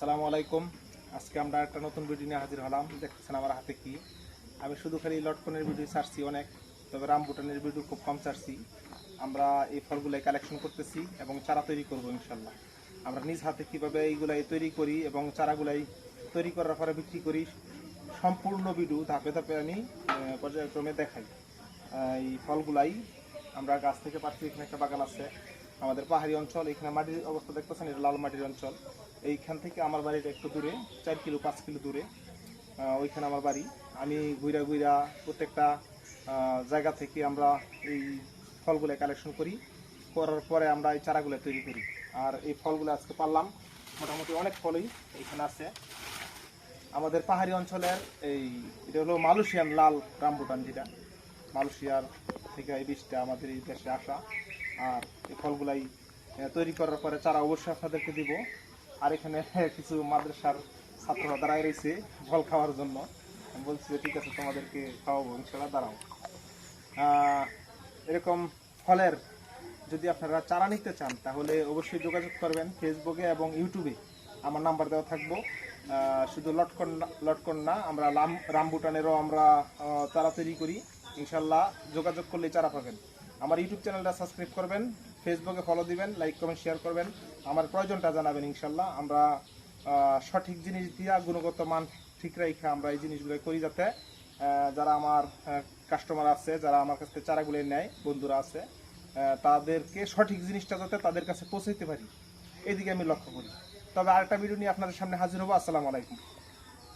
আসসালামু আলাইকুম। আজকে আমরা একটা নতুন ভিডিও নিয়ে হাজির হলাম। দেখতেছেন আমার হাতে কি, আমি শুধু খালি লটকনের ভিডিও ছাড়ছি অনেক, তবে রামবুটানের ভিডিও খুব কম ছাড়ছি। আমরা এই ফলগুলো কালেকশন করতেছি এবং চারা তৈরি করব ইনশাল্লাহ। আমরা নিজ হাতে কীভাবে এইগুলাই তৈরি করি এবং চারাগুলাই তৈরি করার পরে বিক্রি করি, সম্পূর্ণ ভিডিও ধাপে ধাপে আমি পর্যায়ক্রমে দেখাই। এই ফলগুলাই আমরা গাছ থেকে পাচ্ছি। এখানে একটা বাগান আছে, আমাদের পাহাড়ি অঞ্চল। এখানে মাটির অবস্থা দেখতেছেন, এটা লাল মাটির অঞ্চল। এইখান থেকে আমার বাড়িটা একটু দূরে, 4 কিলো 5 কিলো দূরে ওইখানে আমার বাড়ি। আমি ঘুরা ঘুরা প্রত্যেকটা জায়গা থেকে আমরা এই ফলগুলো কালেকশন করি, করার পরে আমরা এই চারাগুলো তৈরি করি। আর এই ফলগুলো আজকে পারলাম, মোটামুটি অনেক ফলই এখানে আছে। আমাদের পাহাড়ি অঞ্চলের এটা হলো মালয়েশিয়ান লাল রামবুটান, যেটা মালয়েশিয়ার থেকে এই বীজটা আমাদের এই দেশে আসা। আর এই ফলগুলাই তৈরি করার পরে চারা অবশ্যই আপনাদেরকে দিব। আর এখানে কিছু মাদ্রাসার ছাত্ররা দাঁড়ায় রয়েছে ফল খাওয়ার জন্য। আমি বলছি যে ঠিক আছে, তোমাদেরকে খাওয়াবো ইনশাল্লাহ, দাঁড়াও। এরকম ফলের যদি আপনারা চারা নিতে চান তাহলে অবশ্যই যোগাযোগ করবেন ফেসবুকে এবং ইউটিউবে। আমার নাম্বার দেওয়া থাকবো। শুধু লটকন না, আমরা রামবুটানেরও আমরা চারা তৈরি করি ইনশাল্লাহ। যোগাযোগ করলে চারা পাবেন। আমার ইউটিউব চ্যানেলটা সাবস্ক্রাইব করবেন, ফেসবুকে ফলো দিবেন, লাইক কমেন্ট শেয়ার করবেন, আমার প্রয়োজনটা জানাবেন ইনশাল্লাহ। আমরা সঠিক জিনিস দিয়া গুণগত মান ঠিক রেখে আমরা এই জিনিসগুলো করি, যাতে যারা আমার কাস্টমার আছে, যারা আমার কাছ থেকে চারাগুলো নেয়, বন্ধুরা আছে, তাদেরকে সঠিক জিনিসটা যাতে তাদের কাছে পৌঁছাইতে পারি, এইদিকে আমি লক্ষ্য করি। তবে আরেকটা ভিডিও নিয়ে আপনাদের সামনে হাজির হবো। আসসালামু আলাইকুম।